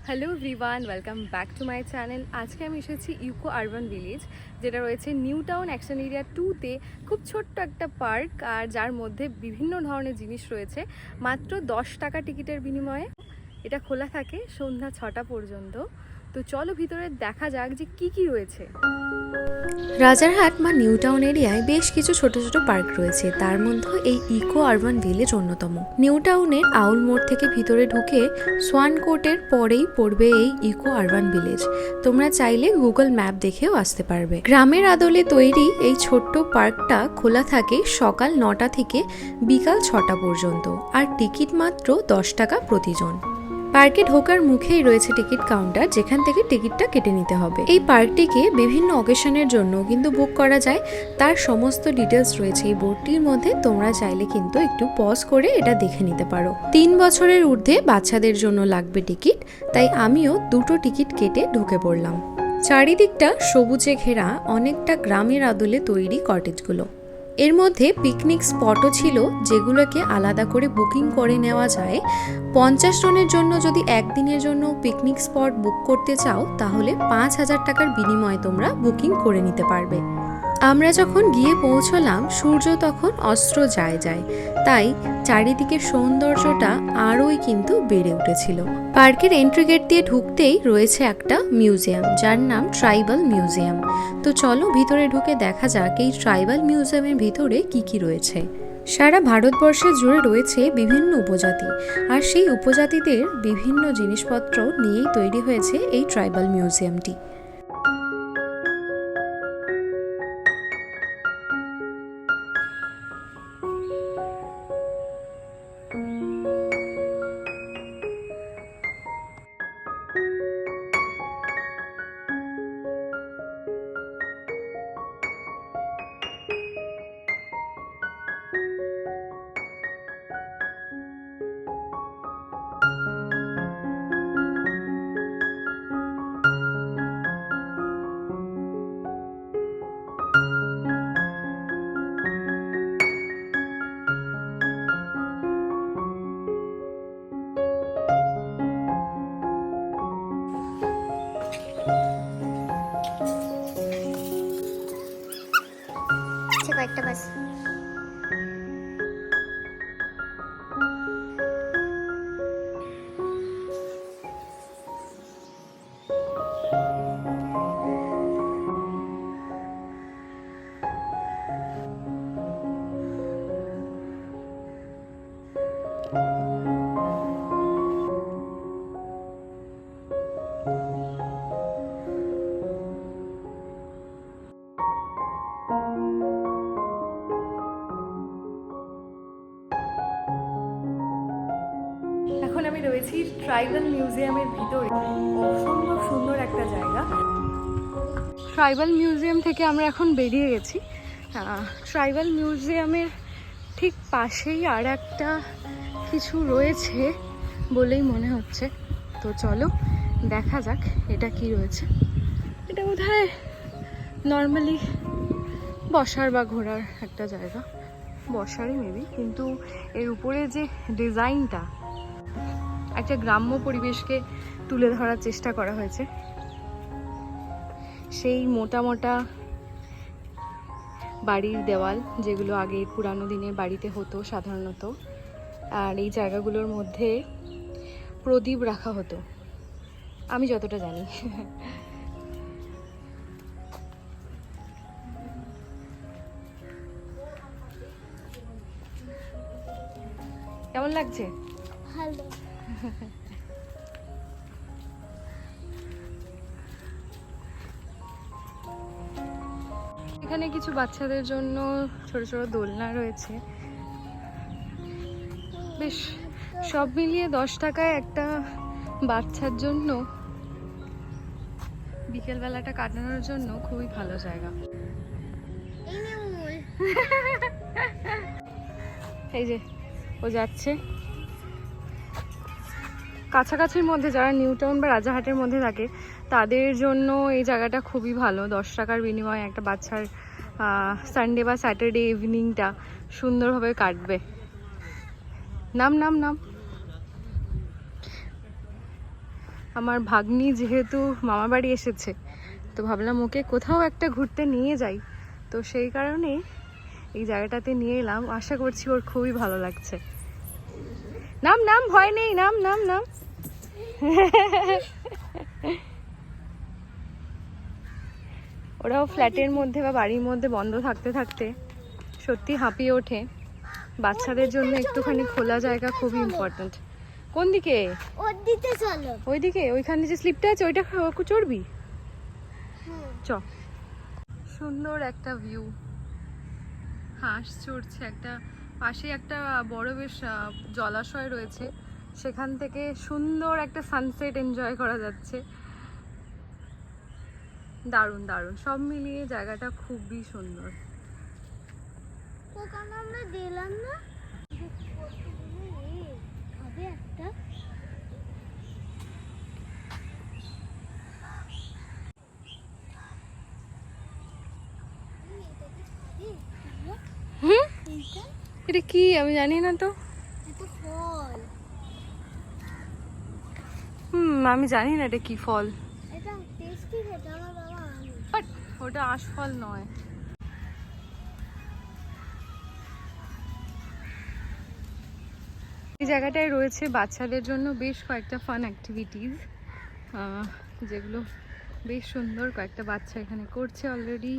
Hello everyone, welcome back to my channel. আজকে আমি এসেছি ইউকো আরবান ভিলেজ, যেটা রয়েছে নিউ টাউন অ্যাকশন এরিয়া 2-তে। খুব ছোট্ট একটা পার্ক, আর যার মধ্যে বিভিন্ন ধরনের জিনিস রয়েছে মাত্র 10 টাকা টিকিটের বিনিময়ে। এটা খোলা থাকে সন্ধ্যা 6টা পর্যন্ত। তো চলো ভিতরে দেখা যাক যে কি কি রয়েছে। রাজারহাট বা নিউ টাউন এরিয়ায় বেশ কিছু ছোট ছোট পার্ক রয়েছে, তার মধ্যে এই ইকো আরবান ভিলেজ অন্যতম। নিউ টাউনের আউল মোড় থেকে ভিতরে ঢুকে সোয়ান কোর্টের পরেই পড়বে এই ইকো আরবান ভিলেজ। তোমরা চাইলে গুগল ম্যাপ দেখেও আসতে পারবে। গ্রামের আদলে তৈরি এই ছোট্ট পার্কটা খোলা থাকে সকাল 9টা থেকে বিকাল 6টা পর্যন্ত, আর টিকিট মাত্র 10 টাকা প্রতিজন। পার্কে ঢোকার মুখেই রয়েছে টিকিট কাউন্টার, যেখান থেকে টিকিটটা কেটে নিতে হবে। এই পার্কটিকে বিভিন্ন অকেশনের জন্য কিন্তু বুক করা যায়, তার সমস্ত ডিটেলস রয়েছে এই বোর্ডটির মধ্যে। তোমরা চাইলে কিন্তু একটু পজ করে এটা দেখে নিতে পারো। 3 বছরের ঊর্ধ্বে বাচ্চাদের জন্য লাগবে টিকিট, তাই আমিও 2টো টিকিট কেটে ঢুকে পড়লাম। চারিদিকটা সবুজে ঘেরা অনেকটা গ্রামের আদলে তৈরি কটেজগুলো। এর মধ্যে পিকনিক স্পটও ছিল, যেগুলোকে আলাদা করে বুকিং করে নেওয়া যায়। 50 জনের জন্য যদি একদিনের জন্য পিকনিক স্পট বুক করতে চাও, তাহলে 5000 টাকার বিনিময়ে তোমরা বুকিং করে নিতে পারবে। আমরা যখন গিয়ে পৌঁছলাম, সূর্য তখন অস্ত যায়, তাই চারিদিকে সৌন্দর্যটা আরোই কিন্তু বেড়ে উঠেছিল। পার্কের এন্ট্রি গেট দিয়ে ঢুকতেই রয়েছে একটা মিউজিয়াম, যার নাম ট্রাইবাল মিউজিয়াম। তো চলো ভিতরে ঢুকে দেখা যাক এই ট্রাইবাল মিউজিয়ামের ভিতরে কি কি রয়েছে। সারা ভারতবর্ষে জুড়ে রয়েছে বিভিন্ন উপজাতি, আর সেই উপজাতিদের বিভিন্ন জিনিসপত্র নিয়েই তৈরি হয়েছে এই ট্রাইবাল মিউজিয়ামটি। কয়েকটা বাস এখন আমি রয়েছি ট্রাইবাল মিউজিয়ামের ভিতরে। অসম্ভব সুন্দর একটা জায়গা। ট্রাইবাল মিউজিয়াম থেকে আমরা এখন বেরিয়ে গেছি। ট্রাইবাল মিউজিয়ামের ঠিক পাশেই আর একটা কিছু রয়েছে বলেই মনে হচ্ছে। তো চলো দেখা যাক এটা কি রয়েছে। এটা বোধহয় নর্মালি বসার বা ঘোরার একটা জায়গা, বসারই মেবি, কিন্তু এর উপরে যে ডিজাইনটা একটা গ্রাম্য পরিবেশকে তুলে ধরার চেষ্টা করা হয়েছে। সেই মোটা মোটা বাড়ির দেওয়াল, যেগুলো আগে পুরানো দিনের বাড়িতে হতো সাধারণত, আর এই জায়গাগুলোর মধ্যে প্রদীপ রাখা হতো, আমি যতটা জানি। কেমন লাগছে? ভালো। এখানে কিছু বাচ্চাদের জন্য ছোট ছোট দোলনা রয়েছে। বেশ, সব মিলিয়ে 10 টাকায় একটা বাচ্চার জন্য বিকেলবেলাটা কাটানোর জন্য খুবই ভালো জায়গা। এই যে ও যাচ্ছে। কাছাকাছির মধ্যে যারা নিউ টাউন বা রাজারহাটের মধ্যে থাকে, তাদের জন্য এই জায়গাটা খুবই ভালো। 10 টাকার বিনিময়ে একটা বাচ্চার সানডে বা স্যাটারডে ইভিনিংটা সুন্দরভাবে কাটবে। নাম নাম নাম আমার ভাগ্নি যেহেতু মামা বাড়ি এসেছে, তো ভাবলাম ওকে কোথাও একটা ঘুরতে নিয়ে যাই, তো সেই কারণে এই জায়গাটাতে নিয়ে এলাম। আশা করছি ওর খুবই ভালো লাগছে। নাম নাম, ভয় নেই, নাম নাম নাম। ওরাও ফ্ল্যাটের মধ্যে বা বাড়ির মধ্যে বন্ধ থাকতে থাকতে সত্যি হাঁপিয়ে ওঠে। বাচ্চাদের জন্য একটুখানি খোলা জায়গা খুবই ইম্পর্ট্যান্ট। কোন দিকে? ওর দিতে চলো। ওইদিকে, ওইখানে যে স্লিপটা আছে ওইটা চড়বি? চ। সুন্দর একটা ভিউ, হাঁস চড়ছে, একটা পাশে একটা বড় বেশ জলাশয় রয়েছে, সেখান থেকে সুন্দর একটা সানসেট এনজয় করা যাচ্ছে। দারুণ দারুণ, সব মিলিয়ে জায়গাটা খুবই সুন্দর। ওখানে আমরা দিলাম না হবে একটা। হুম, এটা কি আমি জানি না তো। এটা ফল। আমি জানি না এটা কি ফল। এটা টেস্টি খেতে, আমার বাবা আনে। বাট ওটা আঁশফল নয়। এই জায়গাটায় রয়েছে বাচ্চাদের জন্য বেশ কয়েকটা ফান অ্যাক্টিভিটিস, যেগুলো বেশ সুন্দর। কয়েকটা বাচ্চা এখানে করছে অলরেডি।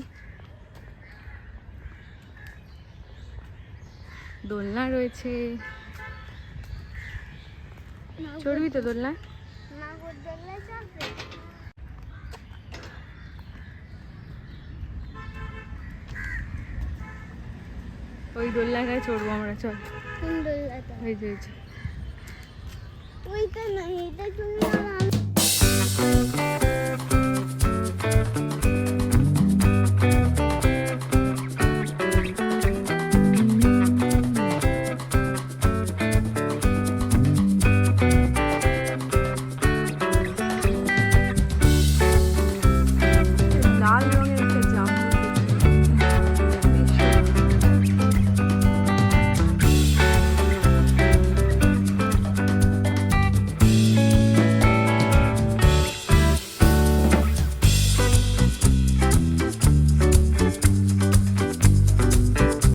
দোলনা রয়েছে, চড়বি তো দোলনা? না বদলে যাবে। ওই দোলনাটায় চড়বো আমরা, চল। কোন দোলনাটা? এই যে এই যে। ওইটা না, এটা তুমি আর আমি।